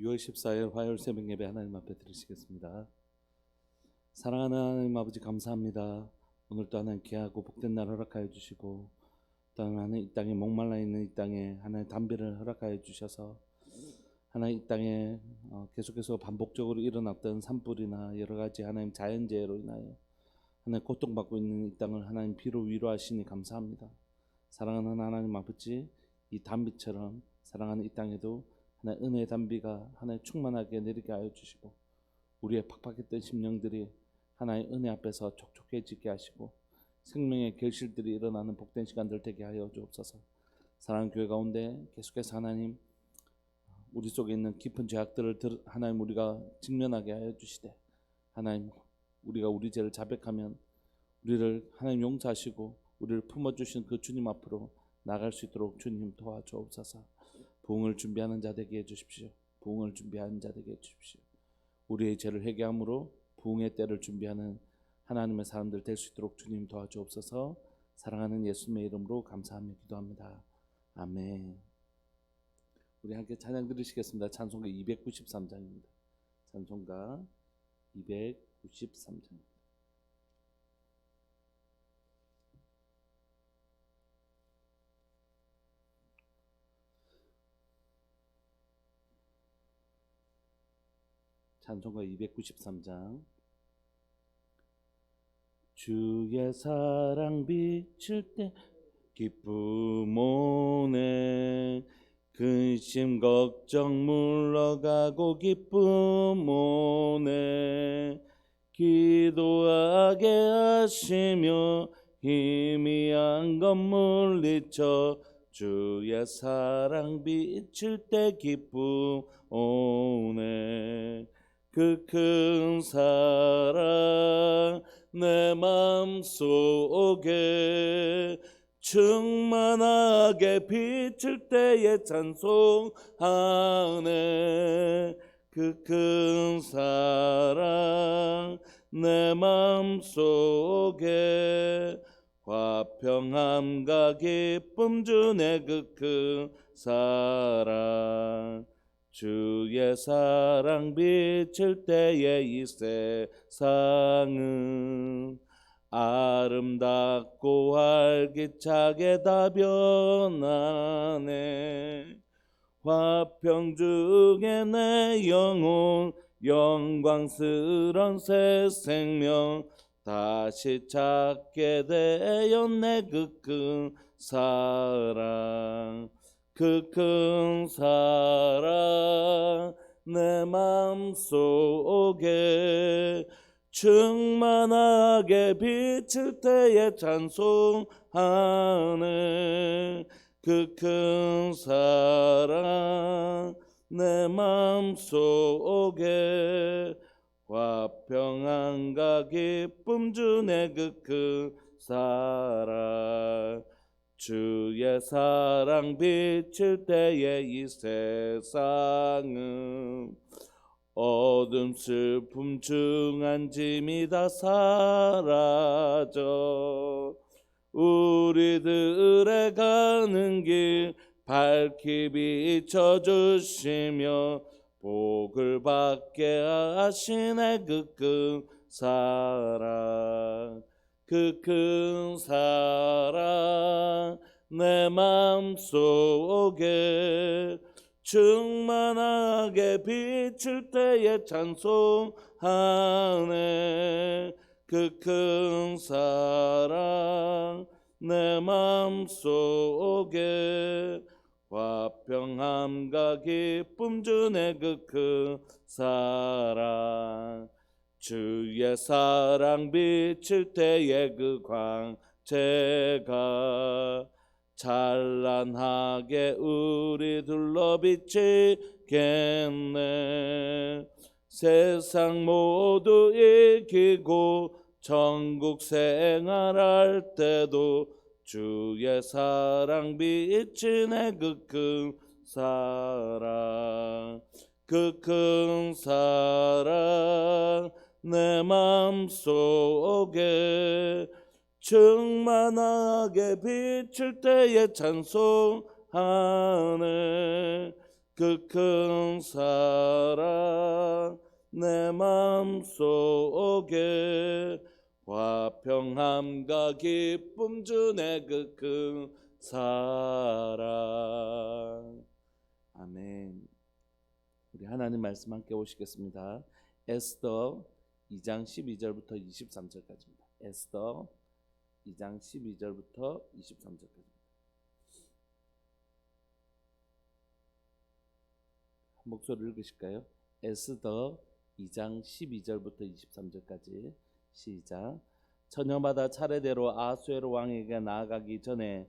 6월 14일 화요일 새벽 예배 하나님 앞에 드리시겠습니다. 사랑하는 하나님 아버지 감사합니다. 오늘도 하나님 귀하고 복된 날 허락하여 주시고 또 하나님 이 땅에 목말라 있는 이 땅에 하나님 담비를 허락하여 주셔서 하나님 이 땅에 계속해서 반복적으로 일어났던 산불이나 여러 가지 하나님 자연재해로 인하여 하나님 고통받고 있는 이 땅을 하나님 비로 위로하시니 감사합니다. 사랑하는 하나님 아버지, 이 담비처럼 사랑하는 이 땅에도 하나님 은혜의 담비가 하나님 충만하게 내리게 하여 주시고 우리의 팍팍했던 심령들이 하나님 은혜 앞에서 촉촉해지게 하시고 생명의 결실들이 일어나는 복된 시간들 되게 하여 주옵소서. 사랑하는 교회 가운데 계속해서 하나님 우리 속에 있는 깊은 죄악들을 하나님 우리가 직면하게 하여 주시되 하나님 우리가 우리 죄를 자백하면 우리를 하나님 용서하시고 우리를 품어주신 그 주님 앞으로 나갈 수 있도록 주님 도와주옵소서. 부흥을 준비하는 자 되게 해주십시오. 부흥을 준비하는 자 되게 해주십시오. 우리의 죄를 회개함으로 부흥의 때를 준비하는 하나님의 사람들 될 수 있도록 주님 도와주옵소서. 사랑하는 예수님의 이름으로 감사하며 기도합니다. 아멘. 우리 함께 찬양 드리시겠습니다. 찬송가 293장입니다. 찬송가 293장. 찬송가 293장. 주의 사랑 비칠 때 기쁨 오네. 근심 걱정 물러가고 기쁨 오네. 기도하게 하시며 희미한 것 물리쳐 주의 사랑 비칠 때 기쁨 오네. 그 큰 사랑 내 마음속에 충만하게 비칠 때에 찬송하네. 그 큰 사랑 내 마음속에 화평함과 기쁨 주네. 그 큰 사랑 주의 사랑 비칠 때에 이 세상은 아름답고 활기차게 다 변하네. 화평 중에 내 영혼 영광스런 새 생명 다시 찾게 되었네. 그 큰 사랑 그 큰 사랑 내 마음속에 충만하게 비칠 때에 찬송하네. 그 큰 사랑 내 마음속에 화평함과 기쁨 주네. 그 큰 사랑 주의 사랑 비칠 때에 이 세상은 어둠 슬픔 중한 짐이 다 사라져 우리들의 가는 길 밝히 비춰주시며 복을 받게 하시네. 그 큰 사랑 그 큰 사랑 내 마음속에 충만하게 비칠 때에 찬송하네. 그 큰 사랑 내 마음속에 화평함과 기쁨 주네. 그 큰 사랑 주의 사랑 비칠 때에 그 광채가 찬란하게 우리 둘러 비치겠네. 세상 모두 이기고 천국 생활할 때도 주의 사랑 비치네. 그 큰 사랑 그 큰 사랑 내 마음속에 충만하게 비칠 때에 찬송하네. 그 큰 사랑 내 마음속에 화평함과 기쁨 주네 그 큰 사랑. 아멘. 우리 하나님 말씀 함께 보시겠습니다. 에스더 2장 12절부터 23절까지입니다. 에스더 2장 12절부터 23절까지입니다. 목소리 읽으실까요? 에스더 2장 12절부터 23절까지 시작. 처녀마다 차례대로 아수에로 왕에게 나아가기 전에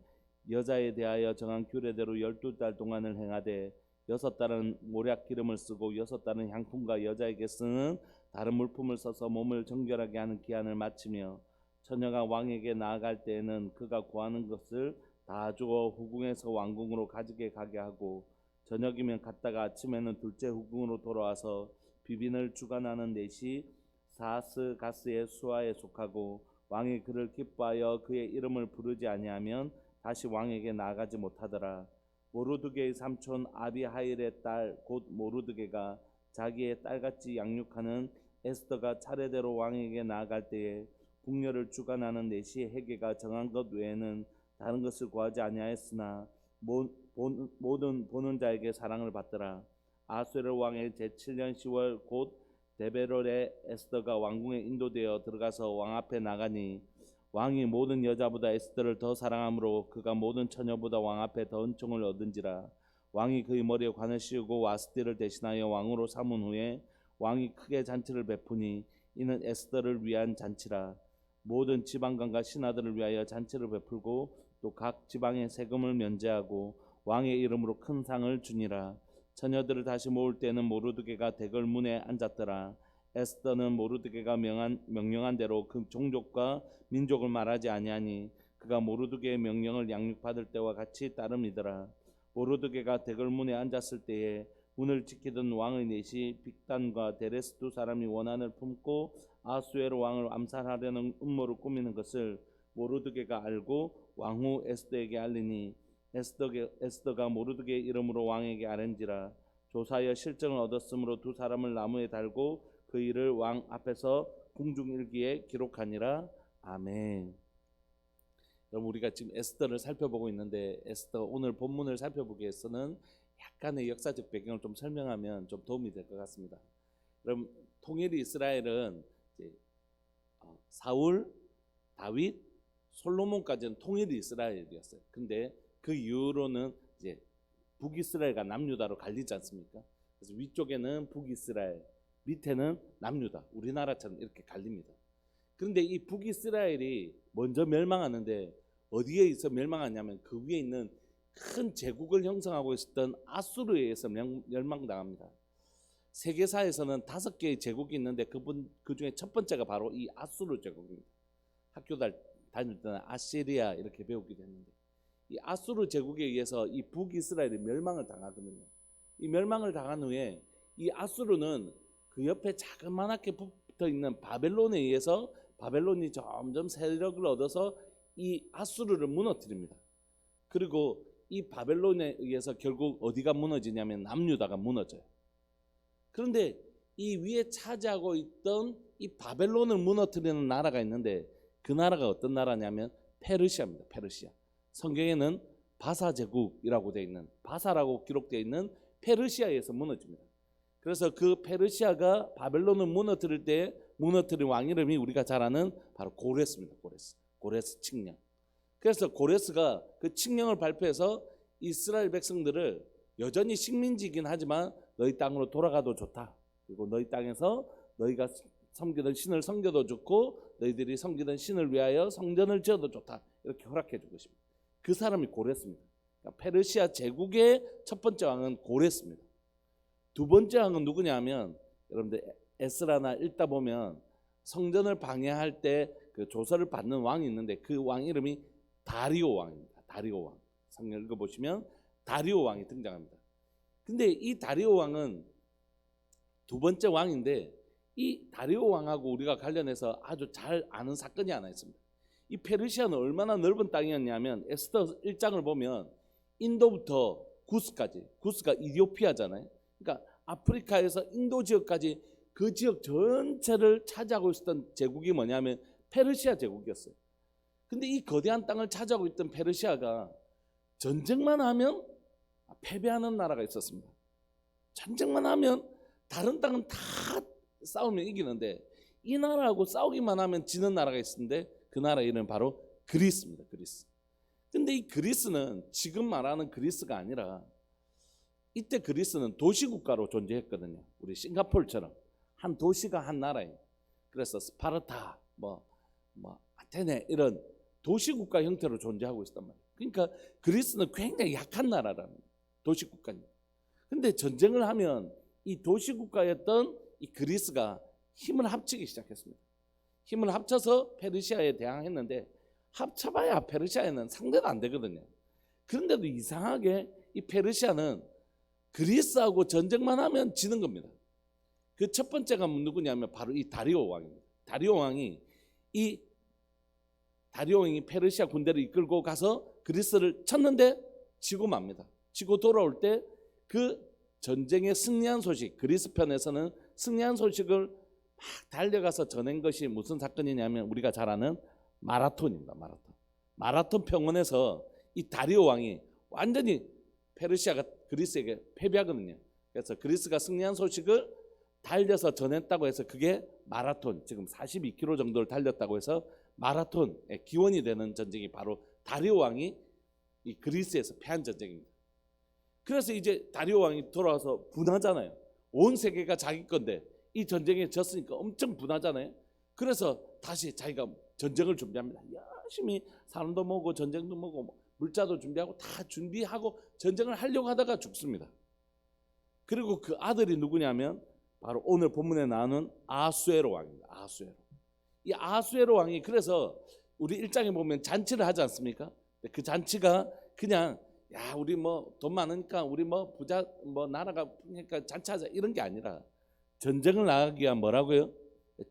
여자에 대하여 정한 규례대로 12달 동안을 행하되 6달은 모략 기름을 쓰고 6달은 향품과 여자에게 쓰는 다른 물품을 써서 몸을 정결하게 하는 기한을 마치며 처녀가 왕에게 나아갈 때에는 그가 구하는 것을 다 주어 후궁에서 왕궁으로 가지게 가게 하고 저녁이면 갔다가 아침에는 둘째 후궁으로 돌아와서 비빈을 주관하는 넷이 사스가스의 수하에 속하고 왕이 그를 기뻐하여 그의 이름을 부르지 아니하면 다시 왕에게 나아가지 못하더라. 모르드게의 삼촌 아비하일의 딸 곧 모르드게가 자기의 딸같이 양육하는 에스더가 차례대로 왕에게 나아갈 때에 궁녀를 주관하는 넷이 헤게가 정한 것 외에는 다른 것을 구하지 아니하였으나 모든 보는 자에게 사랑을 받더라. 아수에르 왕의 제7년 10월 곧 데베롤의 에스더가 왕궁에 인도되어 들어가서 왕 앞에 나가니 왕이 모든 여자보다 에스더를 더 사랑하므로 그가 모든 처녀보다 왕 앞에 더 은총을 얻은지라. 왕이 그의 머리에 관을 씌우고 와스티를 대신하여 왕으로 삼은 후에 왕이 크게 잔치를 베푸니 이는 에스더를 위한 잔치라. 모든 지방관과 신하들을 위하여 잔치를 베풀고 또 각 지방의 세금을 면제하고 왕의 이름으로 큰 상을 주니라. 처녀들을 다시 모을 때는 모르드게가 대궐 문에 앉았더라. 에스더는 모르드게가 명령한 대로 그 종족과 민족을 말하지 아니하니 그가 모르드게의 명령을 양육받을 때와 같이 따름이더라. 모르드게가 대궐 문에 앉았을 때에 문을 지키던 왕의 넷이 빅단과 데레스 두 사람이 원한을 품고 아수에로 왕을 암살하려는 음모를 꾸미는 것을 모르드게가 알고 왕후 에스더에게 알리니 에스더가 모르드게의 이름으로 왕에게 아뢰니라. 조사하여 실정을 얻었으므로 두 사람을 나무에 달고 그 일을 왕 앞에서 궁중일기에 기록하니라. 아멘. 여러분, 우리가 지금 에스더를 살펴보고 있는데 에스더 오늘 본문을 살펴보기 위해서는 약간의 역사적 배경을 좀 설명하면 좀 도움이 될 것 같습니다. 그럼 통일 이스라엘은 이제 사울, 다윗, 솔로몬까지는 통일 이스라엘이었어요. 근데 그 이후로는 이제 북이스라엘과 남유다로 갈리지 않습니까? 그래서 위쪽에는 북이스라엘, 밑에는 남유다, 우리나라처럼 이렇게 갈립니다. 그런데 이 북이스라엘이 먼저 멸망하는데 어디에 있어 멸망하냐면 그 위에 있는 큰 제국을 형성하고 있었던 아수르에 의해서 멸망당합니다. 세계사에서는 5개의 제국이 있는데 그 중에 첫 번째가 바로 이 아수르 제국입니다. 학교 다닐 때는 아시리아 이렇게 배우기도 했는데 이 아수르 제국에 의해서 이 북이스라엘이 멸망을 당하거든요. 이 멸망을 당한 후에 이 아수르는 그 옆에 자그마하게 붙어 있는 바벨론에 의해서 바벨론이 점점 세력을 얻어서 이 아수르를 무너뜨립니다. 그리고 이 바벨론에 의해서 결국 어디가 무너지냐면 남유다가 무너져요. 그런데 이 위에 차지하고 있던 이 바벨론을 무너뜨리는 나라가 있는데 그 나라가 어떤 나라냐면 페르시아입니다. 페르시아. 성경에는 바사 제국이라고 되어 있는, 바사라고 기록되어 있는 페르시아에서 무너집니다. 그래서 그 페르시아가 바벨론을 무너뜨릴 때 무너뜨린 왕 이름이 우리가 잘 아는 바로 고레스입니다. 고레스 칙령. 그래서 고레스가 그 칙령을 발표해서 이스라엘 백성들을 여전히 식민지이긴 하지만 너희 땅으로 돌아가도 좋다. 그리고 너희 땅에서 너희가 섬기던 신을 섬겨도 좋고 너희들이 섬기던 신을 위하여 성전을 지어도 좋다. 이렇게 허락해 준 것입니다. 그 사람이 고레스입니다. 그러니까 페르시아 제국의 첫 번째 왕은 고레스입니다. 두 번째 왕은 누구냐 하면 여러분들 에스라나 읽다 보면 성전을 방해할 때 그 조서를 받는 왕이 있는데 그 왕 이름이 다리오 왕입니다. 다리오 왕. 성경 읽어보시면 다리오 왕이 등장합니다. 근데 이 다리오 왕은 두 번째 왕인데 이 다리오 왕하고 우리가 관련해서 아주 잘 아는 사건이 하나 있습니다. 이 페르시아는 얼마나 넓은 땅이었냐면 에스더 1장을 보면 인도부터 구스가 이디오피아잖아요. 그러니까 아프리카에서 인도 지역까지 그 지역 전체를 차지하고 있었던 제국이 뭐냐면 페르시아 제국이었어요. 근데 이 거대한 땅을 차지하고 있던 페르시아가 전쟁만 하면 패배하는 나라가 있었습니다. 전쟁만 하면 다른 땅은 다 싸우면 이기는데 이 나라하고 싸우기만 하면 지는 나라가 있었는데 그 나라 이름은 바로 그리스입니다. 그리스. 근데 이 그리스는 지금 말하는 그리스가 아니라 이때 그리스는 도시국가로 존재했거든요. 우리 싱가포르처럼 한 도시가 한 나라예요. 그래서 스파르타, 아테네 이런 도시국가 형태로 존재하고 있단 말이에요. 그러니까 그리스는 굉장히 약한 나라라는 도시국가입니다. 근데 전쟁을 하면 이 도시국가였던 이 그리스가 힘을 합치기 시작했습니다. 힘을 합쳐서 페르시아에 대항했는데 합쳐봐야 페르시아에는 상대가 안 되거든요. 그런데도 이상하게 이 페르시아는 그리스하고 전쟁만 하면 지는 겁니다. 그 첫 번째가 누구냐면 바로 이 다리오 왕입니다. 다리오 왕이 페르시아 군대를 이끌고 가서 그리스를 쳤는데 지고 맙니다. 지고 돌아올 때 그 전쟁에 승리한 소식, 그리스 편에서는 승리한 소식을 막 달려가서 전한 것이 무슨 사건이냐면 우리가 잘 아는 마라톤입니다. 마라톤 평원에서 이 다리오 왕이 완전히 페르시아가 그리스에게 패배하거든요. 그래서 그리스가 승리한 소식을 달려서 전했다고 해서 그게 마라톤, 지금 42km 정도를 달렸다고 해서 마라톤의 기원이 되는 전쟁이 바로 다리오 왕이 이 그리스에서 패한 전쟁입니다. 그래서 이제 다리오 왕이 돌아와서 분하잖아요. 온 세계가 자기 건데 이 전쟁에 졌으니까 엄청 분하잖아요. 그래서 다시 자기가 전쟁을 준비합니다. 열심히 사람도 모으고 전쟁도 모으고 물자도 준비하고 다 준비하고 전쟁을 하려고 하다가 죽습니다. 그리고 그 아들이 누구냐면 바로 오늘 본문에 나오는 아수에로 왕입니다. 이 아수에로 왕이 그래서 우리 1장에 보면 잔치를 하지 않습니까? 그 잔치가 그냥 야 우리 뭐 돈 많으니까 우리 뭐 부자 뭐 나라가 그러니까 잔치하자 이런 게 아니라 전쟁을 나가기 위한 뭐라고요?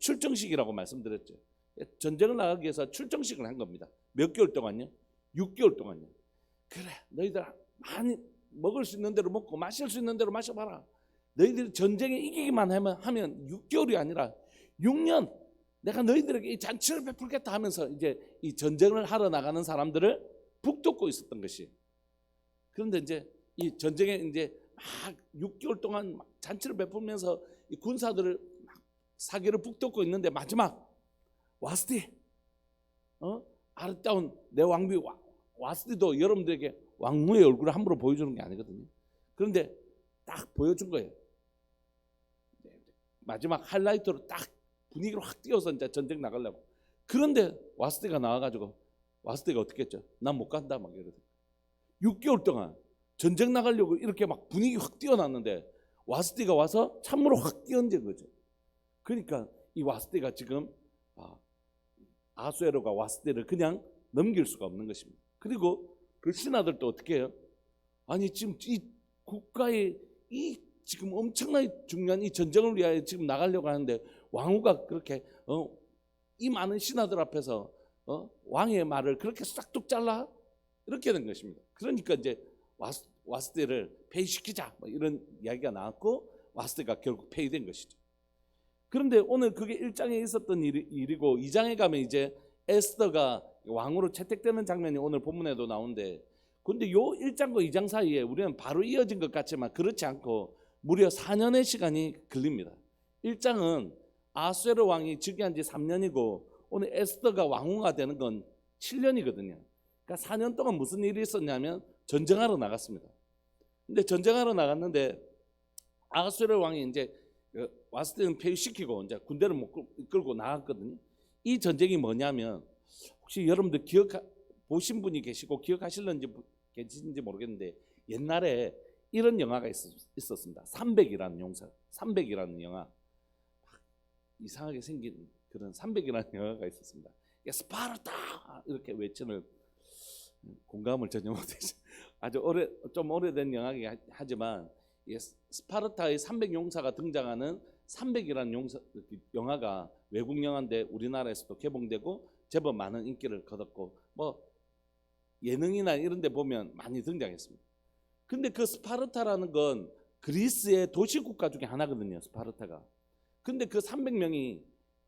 출정식이라고 말씀드렸죠. 전쟁을 나가기 위해서 출정식을 한 겁니다. 몇 개월 동안요? 6개월 동안요. 그래 너희들 많이 먹을 수 있는 대로 먹고 마실 수 있는 대로 마셔봐라. 너희들이 전쟁에 이기기만 하면 6개월이 아니라 6년 내가 너희들에게 이 잔치를 베풀겠다 하면서 이제 이 전쟁을 하러 나가는 사람들을 북돋고 있었던 것이. 그런데 이제 이 전쟁에 이제 막 6개월 동안 막 잔치를 베풀면서 이 군사들을 막 사기를 북돋고 있는데 마지막 와스티, 아름다운 내 왕비 와스티도 여러분들에게 왕무의 얼굴을 함부로 보여주는 게 아니거든요. 그런데 딱 보여준 거예요. 마지막 하이라이트로 딱 분위기를 확 띄워서 이제 전쟁 나가려고. 그런데 와스티가 나와가지고 와스티가 어떻게 했죠? 난 못 간다 막 이러더니 6개월 동안 전쟁 나가려고 이렇게 막 분위기 확 띄워놨는데 와스티가 와서 참으로 확 띄얹은 거죠. 그러니까 이 와스티가 지금 아수에로가 와스티를 그냥 넘길 수가 없는 것입니다. 그리고 그 신하들도 어떻게 해요? 아니 지금 이 국가의 이 지금 엄청나게 중요한 이 전쟁을 위하여 지금 나가려고 하는데 왕후가 그렇게 이 많은 신하들 앞에서 왕의 말을 그렇게 싹둑 잘라? 이렇게 된 것입니다. 그러니까 이제 와스티를 폐위시키자 뭐 이런 이야기가 나왔고 와스티가 결국 폐위된 것이죠. 그런데 오늘 그게 1장에 있었던 일이고 2장에 가면 이제 에스더가 왕으로 채택되는 장면이 오늘 본문에도 나오는데 근데 요 1장과 2장 사이에 우리는 바로 이어진 것 같지만 그렇지 않고 무려 4년의 시간이 걸립니다. 1장은 아수에로 왕이 즉위한 지 3년이고 오늘 에스더가 왕후가 되는 건 7년이거든요. 그러니까 4년 동안 무슨 일이 있었냐면 전쟁하러 나갔습니다. 근데 전쟁하러 나갔는데 아수에로 왕이 이제 와스티는 폐위시키고 이제 군대를 못 끌고 나갔거든요. 이 전쟁이 뭐냐면 혹시 여러분들 보신 분이 계시고 기억하실는지 계신지 모르겠는데 옛날에 이런 영화가 있었습니다. 300이라는 영화. 이상하게 생긴 그런 300이라는 영화가 있었습니다. 스파르타 이렇게 외치는 공감을 전혀 못해서 아주 좀 오래된 영화이긴 하지만 스파르타의 300용사가 등장하는 300이라는 영화가 외국 영화인데 우리나라에서도 개봉되고 제법 많은 인기를 거뒀고 뭐 예능이나 이런 데 보면 많이 등장했습니다. 근데 그 스파르타라는 건 그리스의 도시 국가 중에 하나거든요. 스파르타가. 근데 그 300명이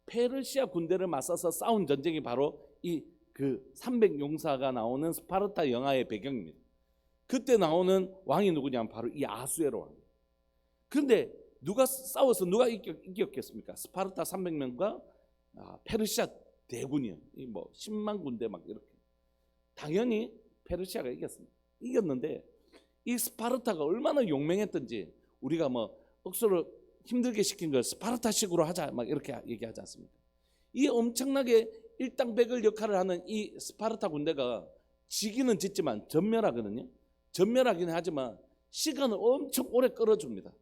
페르시아 군대를 맞서서 싸운 전쟁이 바로 이 그 300용사가 나오는 스파르타 영화의 배경입니다. 그때 나오는 왕이 누구냐면 바로 이 아수에로 왕. 근데 누가 싸워서 누가 이겼겠습니까? 스파르타 300명과 페르시아 대군이요. 뭐 10만 군대 막 이렇게. 당연히 페르시아가 이겼습니다. 이겼는데 이 스파르타가 얼마나 용맹했던지 우리가 뭐 억수로 힘들게 시킨 걸 스파르타식으로 하자 막 이렇게 얘기하지 않습니까? 이 엄청나게 일당백을 역할을 하는 이 스파르타 군대가 지기는 짓지만 전멸하거든요. 전멸하긴 하지만 시간을 엄청 오래 끌어줍니다.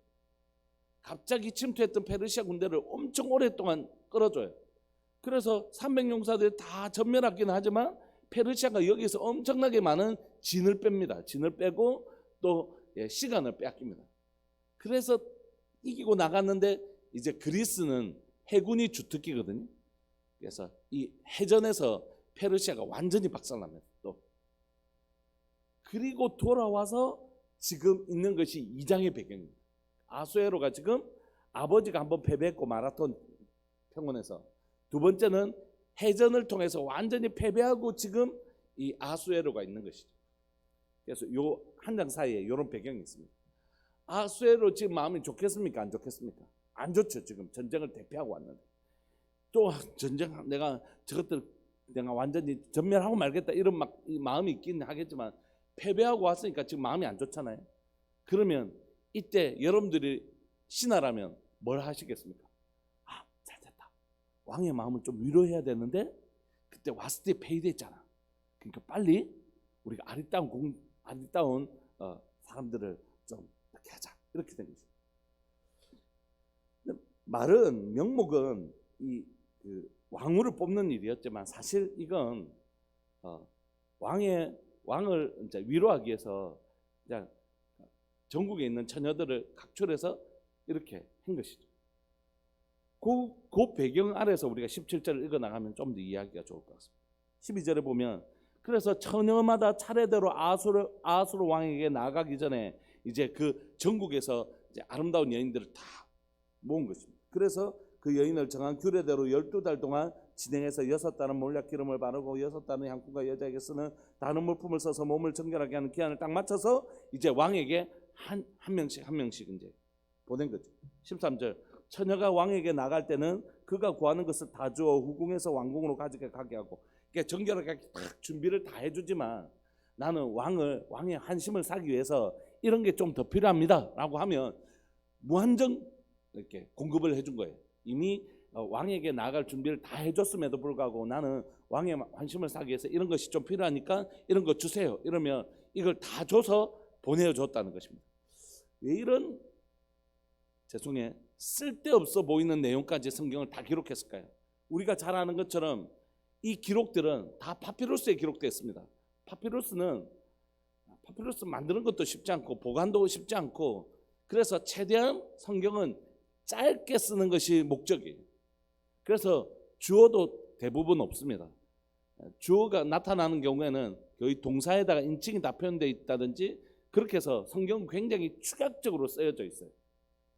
갑자기 침투했던 페르시아 군대를 엄청 오랫동안 끌어줘요. 그래서 300용사들이 다 전멸하긴 하지만 페르시아가 여기서 엄청나게 많은 진을 뺍니다. 진을 빼고 또 시간을 빼앗깁니다. 그래서 이기고 나갔는데 이제 그리스는 해군이 주특기거든요. 그래서 이 해전에서 페르시아가 완전히 박살납니다. 또 그리고 돌아와서 지금 있는 것이 2장의 배경입니다. 아수에로가 지금 아버지가 한번 패배했고 마라톤 평원에서, 두 번째는 해전을 통해서 완전히 패배하고 지금 이 아수에로가 있는 것이죠. 그래서 요 한 장 사이에 이런 배경이 있습니다. 아수에로 지금 마음이 좋겠습니까? 안 좋겠습니까? 안 좋죠. 지금 전쟁을 대피하고 왔는데 또 전쟁 내가 저것들 내가 완전히 전멸하고 말겠다 이런 막 이 마음이 있긴 하겠지만 패배하고 왔으니까 지금 마음이 안 좋잖아요. 그러면 이때 여러분들이 신하라면 뭘 하시겠습니까? 잘됐다. 왕의 마음을 좀 위로해야 되는데 그때 왔을 때 페이드했잖아. 그러니까 빨리 우리가 아리따운 사람들을 좀 이렇게 하자. 이렇게 된 거죠. 말은 명목은 그 왕후를 뽑는 일이었지만 사실 이건 왕을 이제 위로하기 위해서 그냥 전국에 있는 처녀들을 각출해서 이렇게 한 것이죠. 그 배경 아래서 우리가 17절을 읽어 나가면 좀 더 이해하기가 좋을 것 같습니다. 12절에 보면 그래서 처녀마다 차례대로 아수르 왕에게 나가기 전에 이제 그 전국에서 이제 아름다운 여인들을 다 모은 것입니다. 그래서 그 여인을 정한 규례대로 12달 동안 진행해서 6달은 몰약 기름을 바르고 6달은 향품과 여자에게 쓰는 다른 물품을 써서 몸을 정결하게 하는 기한을 딱 맞춰서 이제 왕에게 한 명씩 이제 보낸 거죠. 13절 처녀가 왕에게 나갈 때는 그가 구하는 것을 다 주어 후궁에서 왕궁으로 가게 하고, 그러니까 정결하게 딱 준비를 다 해주지만 나는 왕의 한심을 사기 위해서 이런 게 좀 더 필요합니다라고 하면 무한정 이렇게 공급을 해준 거예요. 이미 왕에게 나아갈 준비를 다 해줬음에도 불구하고 나는 왕의 환심을 사기 위해서 이런 것이 좀 필요하니까 이런 거 주세요. 이러면 이걸 다 줘서 보내줬다는 것입니다. 왜 이런 쓸데없어 보이는 내용까지 성경을 다 기록했을까요? 우리가 잘 아는 것처럼 이 기록들은 다 파피루스에 기록되어 있습니다. 파피루스 만드는 것도 쉽지 않고 보관도 쉽지 않고, 그래서 최대한 성경은 짧게 쓰는 것이 목적이에요. 그래서 주어도 대부분 없습니다. 주어가 나타나는 경우에는 거의 동사에다가 인칭이 다 표현되어 있다든지 그렇게 해서 성경은 굉장히 축약적으로 쓰여져 있어요.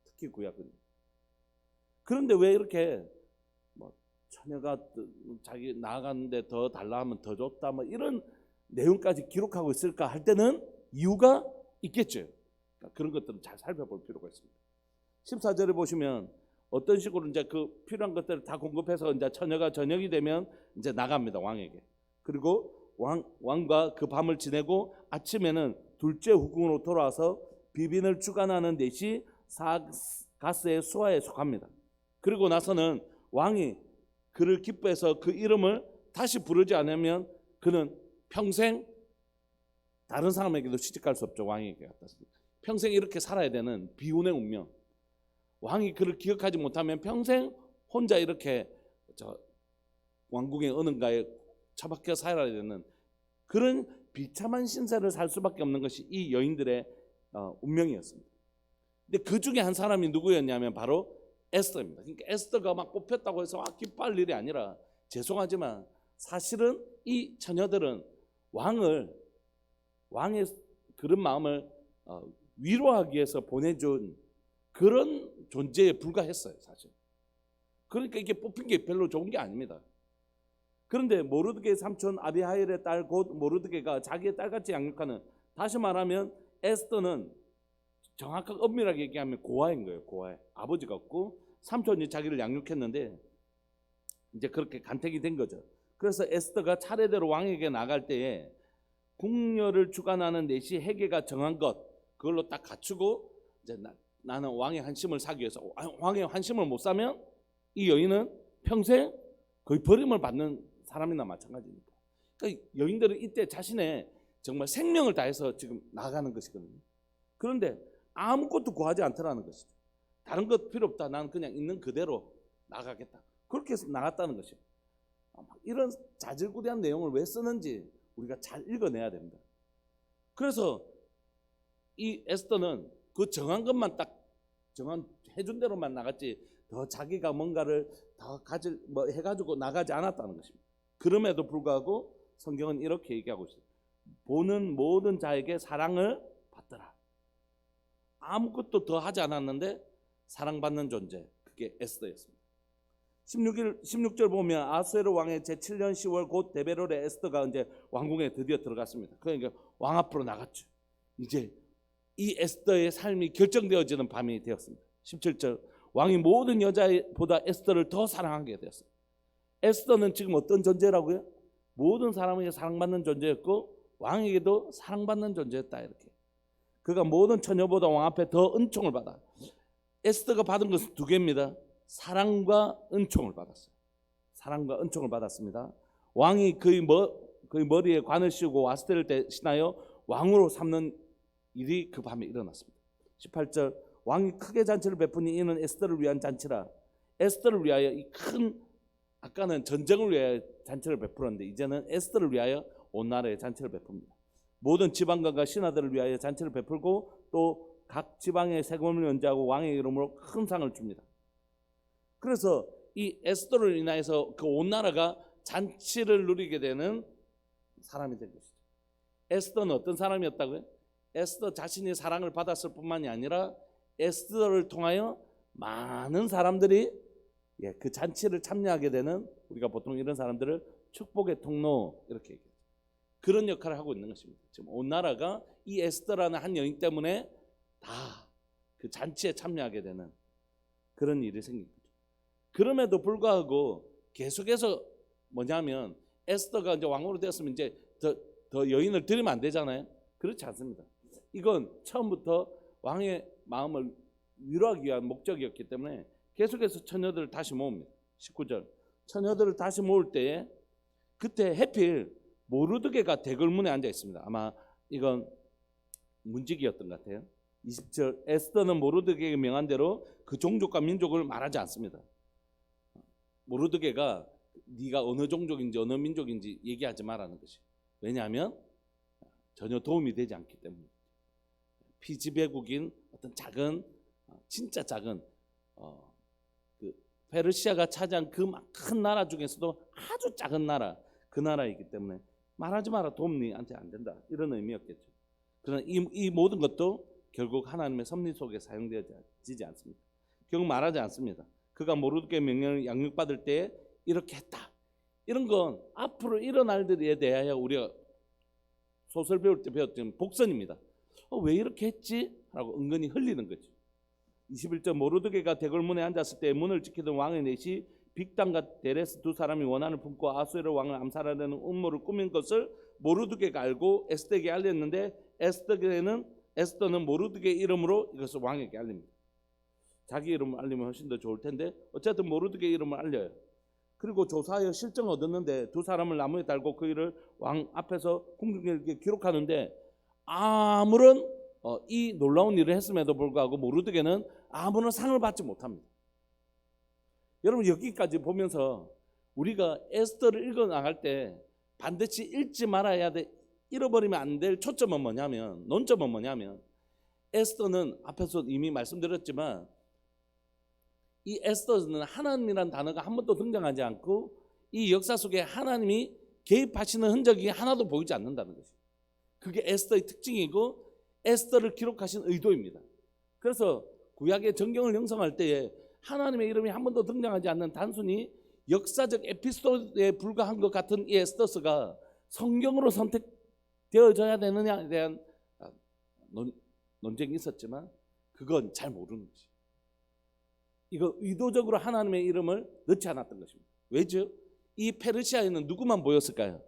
특히 구약은. 그런데 왜 이렇게 처녀가 자기 나아가는데 더 달라 하면 더 줬다 이런 내용까지 기록하고 있을까 할 때는 이유가 있겠죠. 그러니까 그런 것들은 잘 살펴볼 필요가 있습니다. 14절에 보시면 어떤 식으로 이제 그 필요한 것들을 다 공급해서 이제 처녀가 저녁이 되면 이제 나갑니다, 왕에게. 그리고 왕과 그 밤을 지내고 아침에는 둘째 후궁으로 돌아와서 비빈을 주관하는 넷이 가스의 수하에 속합니다. 그리고 나서는 왕이 그를 기뻐해서 그 이름을 다시 부르지 않으면 그는 평생 다른 사람에게도 취직할 수 없죠. 왕에게 갖다 평생 이렇게 살아야 되는 비운의 운명. 왕이 그를 기억하지 못하면 평생 혼자 이렇게 왕궁의 어딘가에 처박혀 살아야 되는 그런 비참한 신세를 살 수밖에 없는 것이 이 여인들의 운명이었습니다. 근데 그 중에 한 사람이 누구였냐면 바로 에스더입니다. 그러니까 에스더가 막 뽑혔다고 해서 기뻐할 일이 아니라, 죄송하지만 사실은 이 처녀들은 왕의 그런 마음을 위로하기 위해서 보내준 그런 존재에 불과했어요, 사실. 그러니까 이게 뽑힌 게 별로 좋은 게 아닙니다. 그런데 모르드게의 삼촌 아비하일의 딸 곧 모르드게가 자기의 딸같이 양육하는, 다시 말하면 에스더는 정확하게 엄밀하게 얘기하면 고아인 거예요. 고아. 아버지가 없고 삼촌이 자기를 양육했는데 이제 그렇게 간택이 된 거죠. 그래서 에스더가 차례대로 왕에게 나갈 때에 궁녀를 주관하는 넷이 해계가 정한 것, 그걸로 딱 갖추고 이제 나는 왕의 환심을 사기 위해서, 왕의 환심을 못 사면 이 여인은 평생 거의 버림을 받는 사람이나 마찬가지니까. 그러니까 여인들은 이때 자신의 정말 생명을 다해서 지금 나가는 것이거든요. 그런데 아무것도 구하지 않더라는 것이죠. 다른 것 필요 없다. 나는 그냥 있는 그대로 나가겠다. 그렇게 해서 나갔다는 것이에요. 이런 자질구레한 내용을 왜 쓰는지 우리가 잘 읽어내야 됩니다. 그래서 이 에스더는 그 정한 것만 딱 해준 대로만 나갔지 더 자기가 뭔가를 더 해가지고 나가지 않았다는 것입니다. 그럼에도 불구하고 성경은 이렇게 얘기하고 있어요. 보는 모든 자에게 사랑을 받더라. 아무것도 더 하지 않았는데 사랑받는 존재, 그게 에스더였습니다. 16절 보면 아수에르 왕의 제7년 10월 곧 데베롤의 에스더가 이제 왕궁에 드디어 들어갔습니다. 그러니까 왕 앞으로 나갔죠. 이제 이 에스더의 삶이 결정되어지는 밤이 되었습니다. 17절 왕이 모든 여자보다 에스더를 더 사랑하게 되었어요. 에스더는 지금 어떤 존재라고요? 모든 사람에게 사랑받는 존재였고 왕에게도 사랑받는 존재였다. 이렇게 그가 모든 처녀보다 왕 앞에 더 은총을 받아. 에스더가 받은 것은 두 개입니다. 사랑과 은총을 받았어요. 사랑과 은총을 받았습니다. 왕이 그의 머리에 관을 씌우고 와스테를 대신하여 왕으로 삼는 일이 그 밤에 일어났습니다. 18절 왕이 크게 잔치를 베푸니 이는 에스더를 위한 잔치라. 에스더를 위하여 이 큰, 아까는 전쟁을 위하여 잔치를 베풀었는데 이제는 에스더를 위하여 온 나라에 잔치를 베풉니다. 모든 지방관과 신하들을 위하여 잔치를 베풀고 또 각 지방에 세금을 연주하고 왕의 이름으로 큰 상을 줍니다. 그래서 이 에스더를 인하여서 그 온 나라가 잔치를 누리게 되는 사람이 된 것이죠. 에스더는 어떤 사람이었다고요? 에스더 자신이 사랑을 받았을 뿐만이 아니라 에스더를 통하여 많은 사람들이 그 잔치를 참여하게 되는, 우리가 보통 이런 사람들을 축복의 통로 이렇게 얘기해요. 그런 역할을 하고 있는 것입니다. 지금 온 나라가 이 에스더라는 한 여인 때문에 다 그 잔치에 참여하게 되는 그런 일이 생긴 거죠. 그럼에도 불구하고 계속해서 뭐냐면 에스더가 이제 왕으로 되었으면 이제 더 여인을 들이면 안 되잖아요. 그렇지 않습니다. 이건 처음부터 왕의 마음을 위로하기 위한 목적이었기 때문에 계속해서 처녀들을 다시 모읍니다. 19절 처녀들을 다시 모을 때에 그때 해필 모르드게가 대궐문에 앉아 있습니다. 아마 이건 문지기였던 것 같아요. 20절 에스더는 모르드게에게 명한 대로 그 종족과 민족을 말하지 않습니다. 모르드게가 네가 어느 종족인지 어느 민족인지 얘기하지 말라는 것이. 왜냐하면 전혀 도움이 되지 않기 때문에. 피지배국인 어떤 작은, 진짜 작은 그 페르시아가 차지한 그 큰 나라 중에서도 아주 작은 나라, 그 나라이기 때문에 말하지 마라, 도움니한테 안 된다, 이런 의미였겠죠. 그러나 이 모든 것도 결국 하나님의 섭리 속에 사용되어지지 않습니다. 결국 말하지 않습니다. 그가 모르드게 명령을 양육받을 때에 이렇게 했다. 이런 건 앞으로 일어날 일에 대하여 우리가 소설 배울 때 배웠던 복선입니다. 왜 이렇게 했지? 라고 은근히 흘리는 거죠. 21절 모르드게가 대궐문에 앉았을 때 문을 지키던 왕의 넷이 빅단과 데레스 두 사람이 원한을 품고 아수에르 왕을 암살하려는 음모를 꾸민 것을 모르드게가 알고 에스더에게 알렸는데 에스더는 모르드게 이름으로 이것을 왕에게 알립니다. 자기 이름을 알리면 훨씬 더 좋을 텐데 어쨌든 모르드게 이름을 알려요. 그리고 조사하여 실정을 얻었는데 두 사람을 나무에 달고 그 일을 왕 앞에서 궁중에게 기록하는데 아무런 이 놀라운 일을 했음에도 불구하고 모르드게는 아무런 상을 받지 못합니다. 여러분 여기까지 보면서 우리가 에스더를 읽어나갈 때 반드시 읽지 말아야 돼, 잃어버리면 안 될 초점은 뭐냐면, 논점은 뭐냐면 에스더는 앞에서 이미 말씀드렸지만 이 에스더는 하나님이라는 단어가 한 번도 등장하지 않고 이 역사 속에 하나님이 개입하시는 흔적이 하나도 보이지 않는다는 것이죠. 그게 에스더의 특징이고 에스더를 기록하신 의도입니다. 그래서 구약의 정경을 형성할 때에 하나님의 이름이 한 번도 등장하지 않는 단순히 역사적 에피소드에 불과한 것 같은 이 에스더서가 성경으로 선택되어져야 되느냐에 대한 논쟁이 있었지만 그건 잘 모르는 거지. 이거 의도적으로 하나님의 이름을 넣지 않았던 것입니다. 왜죠? 이 페르시아에는 누구만 모였을까요?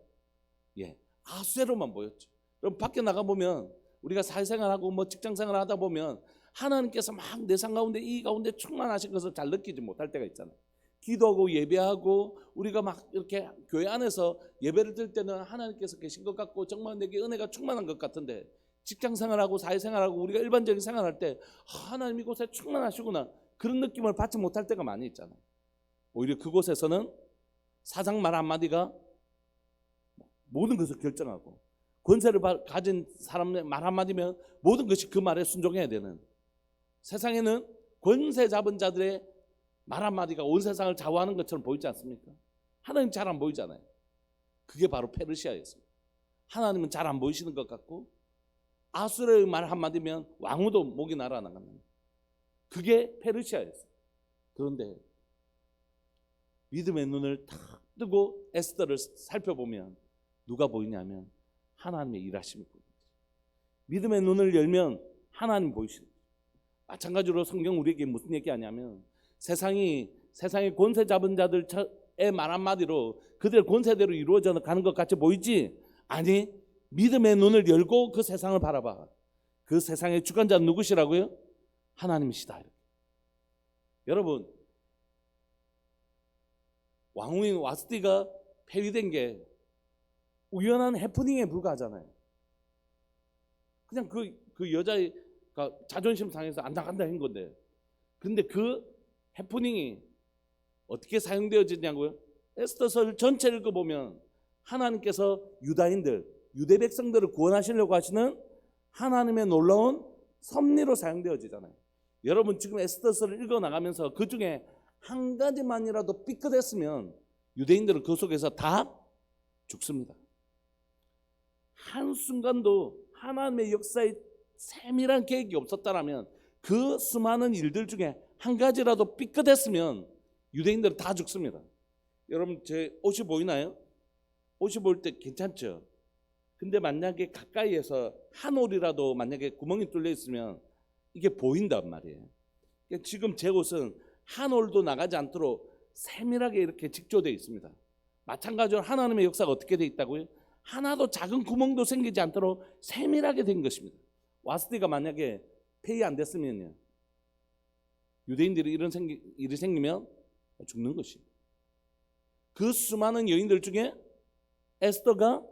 아수에로만 모였죠. 그럼 밖에 나가보면 우리가 사회생활하고 뭐 직장생활 하다 보면 하나님께서 막 내 삶 가운데 이 가운데 충만하신 것을 잘 느끼지 못할 때가 있잖아요. 기도하고 예배하고 우리가 막 이렇게 교회 안에서 예배를 드릴 때는 하나님께서 계신 것 같고 정말 내게 은혜가 충만한 것 같은데 직장생활하고 사회생활하고 우리가 일반적인 생활할 때 하나님 이곳에 충만하시구나 그런 느낌을 받지 못할 때가 많이 있잖아요. 오히려 그곳에서는 사장 말 한마디가 모든 것을 결정하고 권세를 가진 사람의 말 한마디면 모든 것이 그 말에 순종해야 되는, 세상에는 권세 잡은 자들의 말 한마디가 온 세상을 좌우하는 것처럼 보이지 않습니까? 하나님 잘 안 보이잖아요. 그게 바로 페르시아였습니다. 하나님은 잘 안 보이시는 것 같고 아수르의 말 한마디면 왕후도 목이 날아나가는, 그게 페르시아였어요. 그런데 믿음의 눈을 탁 뜨고 에스더를 살펴보면 누가 보이냐면 하나님의 일하심이 보입니다. 믿음의 눈을 열면 하나님 보이시는 거예요. 마찬가지로 성경 우리에게 무슨 얘기하냐면 세상의 권세 잡은 자들의 말 한마디로 그들의 권세대로 이루어져 가는 것 같이 보이지? 아니, 믿음의 눈을 열고 그 세상을 바라봐. 그 세상의 주관자는 누구시라고요? 하나님이시다. 여러분, 왕후인 와스티가 폐위된 게 우연한 해프닝에 불과하잖아요. 그냥 그 여자의 자존심 상해서 안 나간다 한 건데, 근데 그 해프닝이 어떻게 사용되어지냐고요? 에스더서 전체를 읽어보면 하나님께서 유대 백성들을 구원하시려고 하시는 하나님의 놀라운 섭리로 사용되어지잖아요. 여러분 지금 에스더서를 읽어나가면서 그 중에 한 가지만이라도 삐끗했으면 유대인들은 그 속에서 다 죽습니다. 한순간도 하나님의 역사에 세밀한 계획이 없었다면 그 수많은 일들 중에 한 가지라도 삐끗했으면 유대인들은 다 죽습니다. 여러분 제 옷이 보이나요? 옷이 보일 때 괜찮죠? 근데 만약에 가까이에서 한 올이라도 만약에 구멍이 뚫려 있으면 이게 보인단 말이에요. 그러니까 지금 제 옷은 한 올도 나가지 않도록 세밀하게 이렇게 직조되어 있습니다. 마찬가지로 하나님의 역사가 어떻게 되어 있다고요? 하나도 작은 구멍도 생기지 않도록 세밀하게 된 것입니다. 와스티가 만약에 폐위 안 됐으면요, 유대인들이 이런 일이 생기면 죽는 것이에요. 그 수많은 여인들 중에 에스더가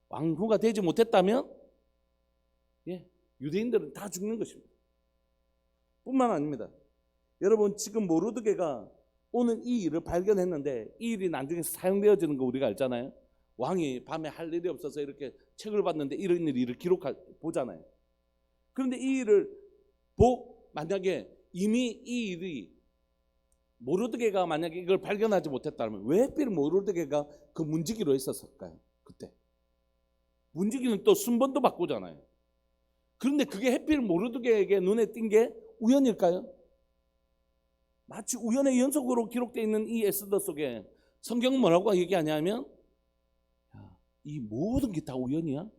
왕후가 되지 못했다면 유대인들은 다 죽는 것입니다. 뿐만 아닙니다. 여러분 지금 모르드게가 오늘 이 일을 발견했는데 이 일이 나중에 사용되어지는 거 우리가 알잖아요. 왕이 밤에 할 일이 없어서 이렇게 책을 봤는데 이런 일을 보잖아요. 그런데 이 일을 만약에 이미 이 일이 모르드게가 만약에 이걸 발견하지 못했다면 왜 하필 모르드게가 그 문지기로 했었을까요? 그때 문지기는 또 순번도 바꾸잖아요. 그런데 그게 하필 모르드게에게 눈에 띈 게 우연일까요? 마치 우연의 연속으로 기록되어 있는 이 에스더 속에 성경은 뭐라고 얘기하냐면 이 모든 게 다 우연이야?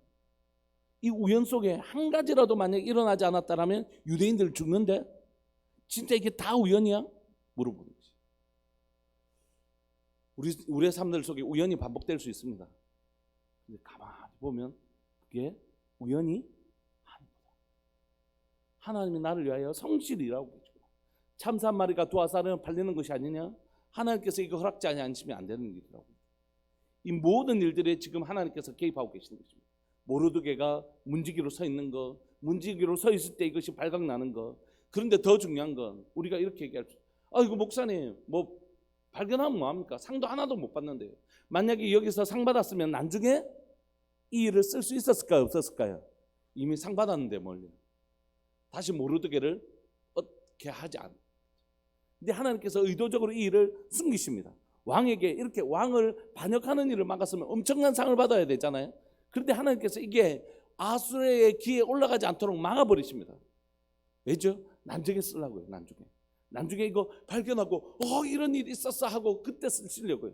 이 우연 속에 한 가지라도 만약 일어나지 않았다면 유대인들 죽는데 진짜 이게 다 우연이야? 물어보는 거지. 우리의 삶들 속에 우연이 반복될 수 있습니다. 근데 가만히 보면 그게 우연이 아닙니다. 하나님이 나를 위하여 성실히 일하고 계시고 참새 한 마리가 두 아사르면 팔리는 것이 아니냐? 하나님께서 이거 허락지 않으시면 안 되는 일이라고. 이 모든 일들에 지금 하나님께서 개입하고 계시는 것입니다. 모르드게가 문지기로 서 있는 거, 문지기로 서 있을 때 이것이 발각나는 거. 그런데 더 중요한 건 우리가 이렇게 얘기할 수 있어요. 이거 목사님 뭐 발견하면 뭐합니까? 상도 하나도 못 받는데요. 만약에 여기서 상 받았으면 나중에 이 일을 쓸 수 있었을까요? 없었을까요? 이미 상 받았는데 뭘요? 다시 모르드게를 어떻게 하지 않아요. 근데 하나님께서 의도적으로 이 일을 숨기십니다. 왕에게 이렇게 왕을 반역하는 일을 막았으면 엄청난 상을 받아야 되잖아요. 그런데 하나님께서 이게 아수르의 기에 올라가지 않도록 막아버리십니다. 왜죠? 나중에 쓰려고요. 나중에 이거 발견하고 이런 일이 있었어 하고 그때 쓰시려고요.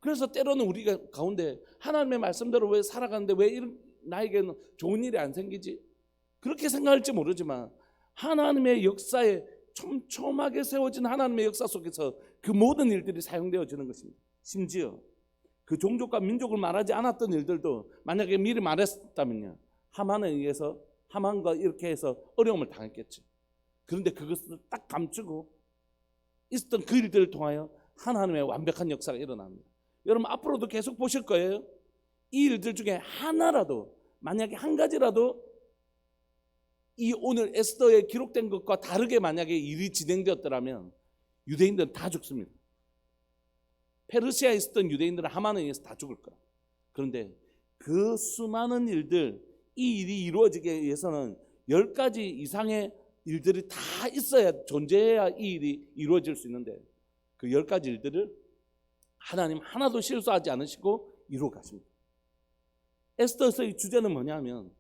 그래서 때로는 우리가 가운데 하나님의 말씀대로 왜 살아가는데 왜 이런 나에게는 좋은 일이 안 생기지? 그렇게 생각할지 모르지만 하나님의 역사에 촘촘하게 세워진 하나님의 역사 속에서 그 모든 일들이 사용되어지는 것입니다. 심지어 그 종족과 민족을 말하지 않았던 일들도 만약에 미리 말했다면요, 하만에 의해서 하만과 이렇게 해서 어려움을 당했겠죠. 그런데 그것을 딱 감추고 있었던 그 일들을 통하여 하나님의 완벽한 역사가 일어납니다. 여러분 앞으로도 계속 보실 거예요. 이 일들 중에 하나라도, 만약에 한 가지라도 이 오늘 에스더에 기록된 것과 다르게 만약에 일이 진행되었더라면 유대인들은 다 죽습니다. 페르시아에 있었던 유대인들은 하만에 의해서 다 죽을 거예요. 그런데 그 수많은 일들, 이 일이 이루어지기 위해서는 10가지 이상의 일들이 다 있어야, 존재해야 이 일이 이루어질 수 있는데 그 10가지 일들을 하나님 하나도 실수하지 않으시고 이루어 가십니다. 에스더서의 주제는 뭐냐면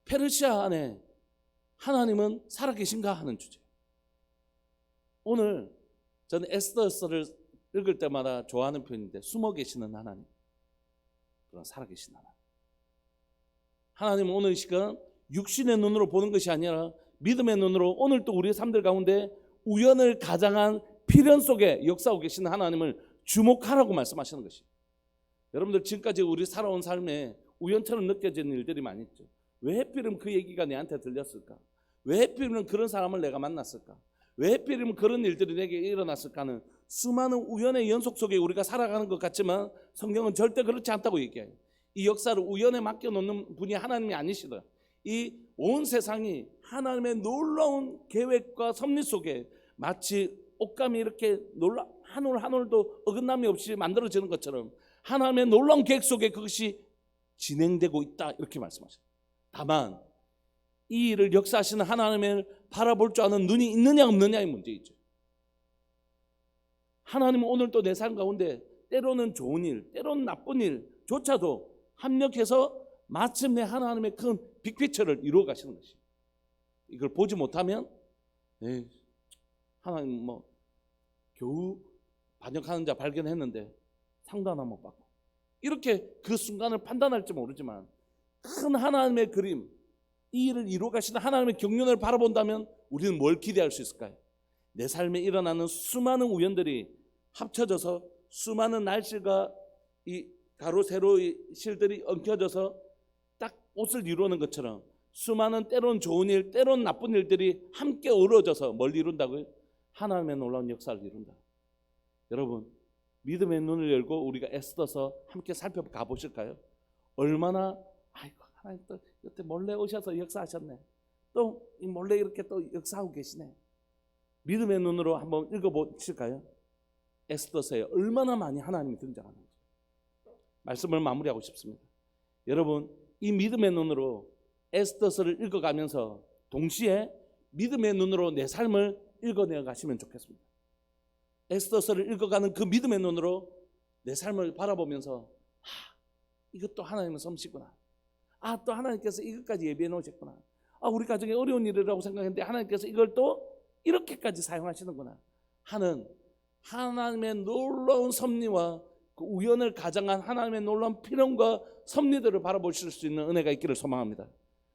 페르시아 안에 하나님은 살아계신가 하는 주제. 오늘 저는 에스더서를 읽을 때마다 좋아하는 표현인데, 숨어 계시는 하나님, 그런 살아계신 하나님. 하나님은 오늘 이 시간 육신의 눈으로 보는 것이 아니라 믿음의 눈으로 오늘 또 우리의 삶들 가운데 우연을 가장한 필연 속에 역사하고 계시는 하나님을 주목하라고 말씀하시는 것이에요. 여러분들 지금까지 우리 살아온 삶에 우연처럼 느껴지는 일들이 많이 있죠. 왜 하필이면 그 얘기가 내한테 들렸을까? 왜 하필이면 그런 사람을 내가 만났을까? 왜 하필이면 그런 일들이 내게 일어났을까는 수많은 우연의 연속 속에 우리가 살아가는 것 같지만 성경은 절대 그렇지 않다고 얘기해요. 이 역사를 우연에 맡겨놓는 분이 하나님이 아니시다. 이 온 세상이 하나님의 놀라운 계획과 섭리 속에 마치 옷감이 이렇게 한 올 한 올도 어긋남이 없이 만들어지는 것처럼 하나님의 놀라운 계획 속에 그것이 진행되고 있다, 이렇게 말씀하셨어요. 다만 이 일을 역사하시는 하나님을 바라볼 줄 아는 눈이 있느냐 없느냐의 문제이죠. 하나님은 오늘도 내 삶 가운데 때로는 좋은 일, 때로는 나쁜 일조차도 합력해서 마침내 하나님의 큰 빅피처를 이루어 가시는 것이에요. 이걸 보지 못하면 하나님 겨우 반역하는 자 발견했는데 상도 하나 못 받고, 이렇게 그 순간을 판단할지 모르지만 큰 하나님의 그림, 이 일을 이루어 가시는 하나님의 경륜을 바라본다면 우리는 뭘 기대할 수 있을까요? 내 삶에 일어나는 수많은 우연들이 합쳐져서 수많은 날씨가 이 가로 세로의 실들이 엉켜져서 딱 옷을 이루는 것처럼 수많은 때론 좋은 일, 때론 나쁜 일들이 함께 어우러져서 뭘 이룬다고요? 하나님의 놀라운 역사를 이룬다. 여러분, 믿음의 눈을 열고 우리가 애써서 함께 살펴가 보실까요? 얼마나 하나님 또 여태 몰래 오셔서 역사하셨네, 또 몰래 이렇게 또 역사하고 계시네. 믿음의 눈으로 한번 읽어보실까요? 에스더서에 얼마나 많이 하나님이 등장하는지 말씀을 마무리하고 싶습니다. 여러분, 이 믿음의 눈으로 에스더서를 읽어가면서 동시에 믿음의 눈으로 내 삶을 읽어내어 가시면 좋겠습니다. 에스더서를 읽어가는 그 믿음의 눈으로 내 삶을 바라보면서 이것도 하나님의 솜씨구나, 또 하나님께서 이것까지 예비해 놓으셨구나, 우리 가정에 어려운 일이라고 생각했는데 하나님께서 이걸 또 이렇게까지 사용하시는구나 하는 하나님의 놀라운 섭리와 그 우연을 가장한 하나님의 놀라운 필연과 섭리들을 바라보실 수 있는 은혜가 있기를 소망합니다.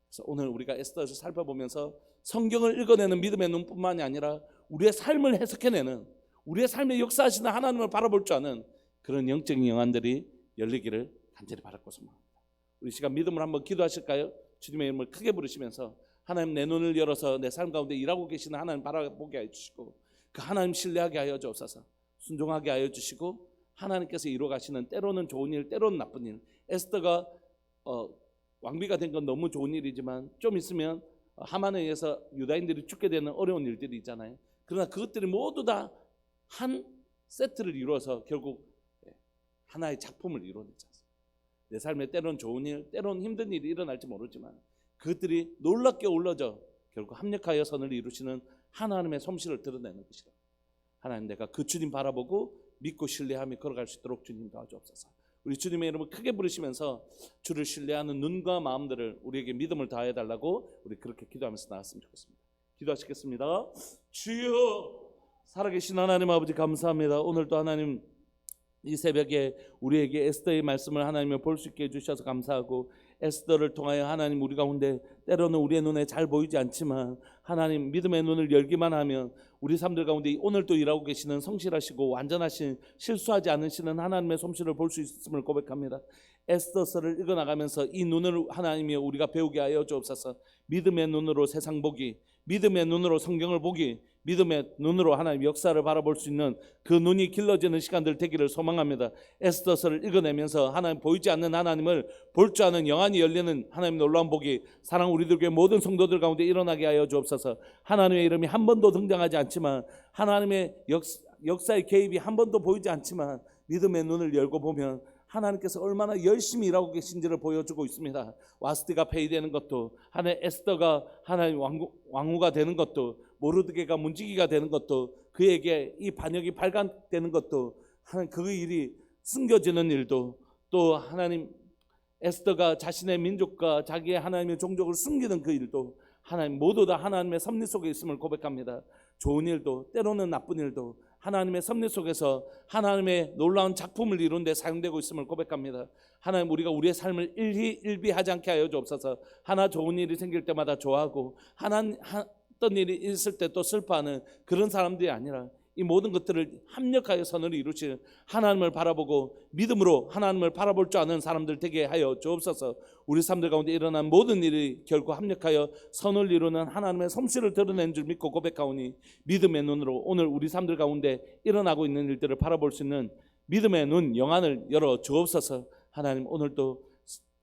그래서 오늘 우리가 에스더를 살펴보면서 성경을 읽어내는 믿음의 눈뿐만이 아니라 우리의 삶을 해석해내는, 우리의 삶에 역사하시는 하나님을 바라볼 줄 아는 그런 영적인 영안들이 열리기를 간절히 바라고 소망합니다. 우리 시간 믿음을 한번 기도하실까요? 주님의 이름을 크게 부르시면서 하나님, 내 눈을 열어서 내 삶 가운데 일하고 계시는 하나님 바라보게 해주시고 그 하나님 신뢰하게 하여 주옵소서. 순종하게 하여 주시고 하나님께서 이루어 가시는 때로는 좋은 일, 때로는 나쁜 일, 에스더가 왕비가 된 건 너무 좋은 일이지만 좀 있으면 하만에 의해서 유다인들이 죽게 되는 어려운 일들이 있잖아요. 그러나 그것들이 모두 다 한 세트를 이루어서 결국 하나의 작품을 이루어내지 않습니다. 내 삶에 때로는 좋은 일, 때로는 힘든 일이 일어날지 모르지만 그것들이 놀랍게 어우러져 결국 합력하여 선을 이루시는 하나님의 솜씨를 드러내는 것이다. 하나님, 내가 그 주님 바라보고 믿고 신뢰하며 걸어갈 수 있도록 주님 도와주옵소서. 우리 주님의 이름을 크게 부르시면서 주를 신뢰하는 눈과 마음들을 우리에게 믿음을 다해 달라고 우리 그렇게 기도하면서 나왔으면 좋겠습니다. 기도하시겠습니다. 주여, 살아계신 하나님 아버지 감사합니다. 오늘도 하나님 이 새벽에 우리에게 에스더의 말씀을 하나님을 볼 수 있게 해주셔서 감사하고, 에스더를 통하여 하나님 우리 가운데 때로는 우리의 눈에 잘 보이지 않지만 하나님 믿음의 눈을 열기만 하면 우리 삶들 가운데 오늘도 일하고 계시는 성실하시고 완전하신 실수하지 않으시는 하나님의 솜씨를 볼 수 있음을 고백합니다. 에스더서를 읽어나가면서 이 눈을 하나님이 우리가 배우게 하여 주옵소서. 믿음의 눈으로 세상 보기, 믿음의 눈으로 성경을 보기, 믿음의 눈으로 하나님 역사를 바라볼 수 있는 그 눈이 길러지는 시간들 되기를 소망합니다. 에스더서를 읽어내면서 하나님 보이지 않는 하나님을 볼 줄 아는 영안이 열리는 하나님 놀라운 복이 사랑 우리들 교회 모든 성도들 가운데 일어나게 하여 주옵소서. 하나님의 이름이 한 번도 등장하지 않지만, 하나님의 역사의 개입이 한 번도 보이지 않지만 믿음의 눈을 열고 보면 하나님께서 얼마나 열심히 일하고 계신지를 보여주고 있습니다. 와스티가 폐위되는 것도, 하나님 에스더가 하나님 왕후가 되는 것도, 모르드게가 문지기가 되는 것도, 그에게 이 반역이 발간되는 것도, 하나님 그 일이 숨겨지는 일도, 또 하나님 에스더가 자신의 민족과 자기의 하나님의 종족을 숨기는 그 일도, 하나님 모두 다 하나님의 섭리 속에 있음을 고백합니다. 좋은 일도 때로는 나쁜 일도 하나님의 섭리 속에서 하나님의 놀라운 작품을 이루는 데 사용되고 있음을 고백합니다. 하나님, 우리가 우리의 삶을 일비하지 않게 하여 주옵소서. 하나 좋은 일이 생길 때마다 좋아하고 어떤 일이 있을 때 또 슬퍼하는 그런 사람들이 아니라 이 모든 것들을 합력하여 선을 이루실 하나님을 바라보고 믿음으로 하나님을 바라볼 줄 아는 사람들 되게 하여 주옵소서. 우리 삶들 가운데 일어난 모든 일이 결국 합력하여 선을 이루는 하나님의 솜씨를 드러낸 줄 믿고 고백하오니, 믿음의 눈으로 오늘 우리 삶들 가운데 일어나고 있는 일들을 바라볼 수 있는 믿음의 눈, 영안을 열어 주옵소서. 하나님, 오늘도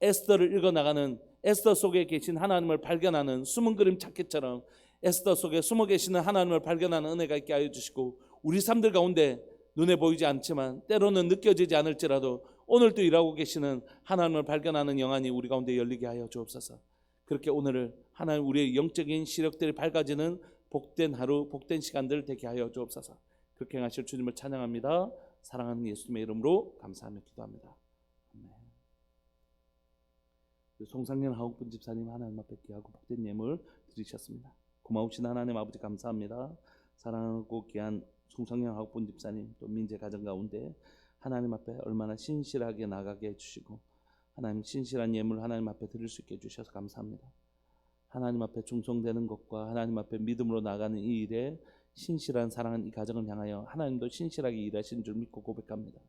에스더를 읽어나가는 에스더 속에 계신 하나님을 발견하는 숨은 그림 찾기처럼 에스더 속에 숨어 계시는 하나님을 발견하는 은혜가 있게 하여 주시고, 우리 삶들 가운데 눈에 보이지 않지만 때로는 느껴지지 않을지라도 오늘도 일하고 계시는 하나님을 발견하는 영안이 우리 가운데 열리게 하여 주옵소서. 그렇게 오늘을 하나님 우리의 영적인 시력들이 밝아지는 복된 하루, 복된 시간들 되게 하여 주옵소서. 그렇게 하실 주님을 찬양합니다. 사랑하는 예수님의 이름으로 감사하며 기도합니다. 아멘. 송상년 하옥분 집사님 하나님 앞에 귀하고 복된 예물 드리셨습니다. 고마우신 하나님 아버지 감사합니다. 사랑하고 귀한 송성영 하옥분 집사님, 또 민재 가정 가운데 하나님 앞에 얼마나 신실하게 나가게 해주시고, 하나님 신실한 예물 하나님 앞에 드릴 수 있게 해주셔서 감사합니다. 하나님 앞에 충성되는 것과 하나님 앞에 믿음으로 나가는 이 일에 신실한 사랑하는 이 가정을 향하여 하나님도 신실하게 일하신 줄 믿고 고백합니다.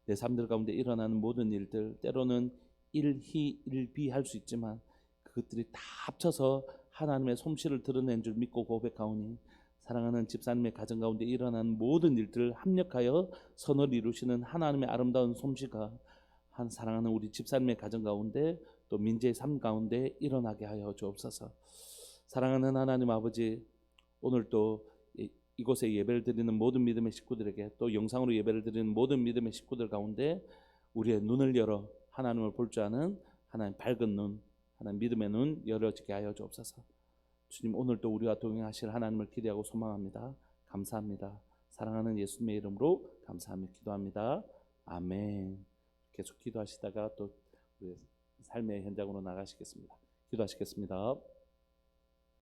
내 삶들 가운데 일어나는 모든 일들, 때로는 일희일비할 수 있지만 그것들이 다 합쳐서 하나님의 솜씨를 드러낸 줄 믿고 고백하오니, 사랑하는 집사님의 가정 가운데 일어나는 모든 일들을 합력하여 선을 이루시는 하나님의 아름다운 솜씨가 사랑하는 우리 집사님의 가정 가운데 또 민재의 삶 가운데 일어나게 하여 주옵소서. 사랑하는 하나님 아버지, 오늘도 이곳에 예배를 드리는 모든 믿음의 식구들에게, 또 영상으로 예배를 드리는 모든 믿음의 식구들 가운데 우리의 눈을 열어 하나님을 볼 줄 아는 하나님 밝은 눈, 하나님 믿음의 눈 열어지게 하여 주옵소서. 주님, 오늘도 우리와 동행하실 하나님을 기대하고 소망합니다. 감사합니다. 사랑하는 예수님의 이름으로 감사하며 기도합니다. 아멘. 계속 기도하시다가 또 우리 삶의 현장으로 나가시겠습니다. 기도하시겠습니다.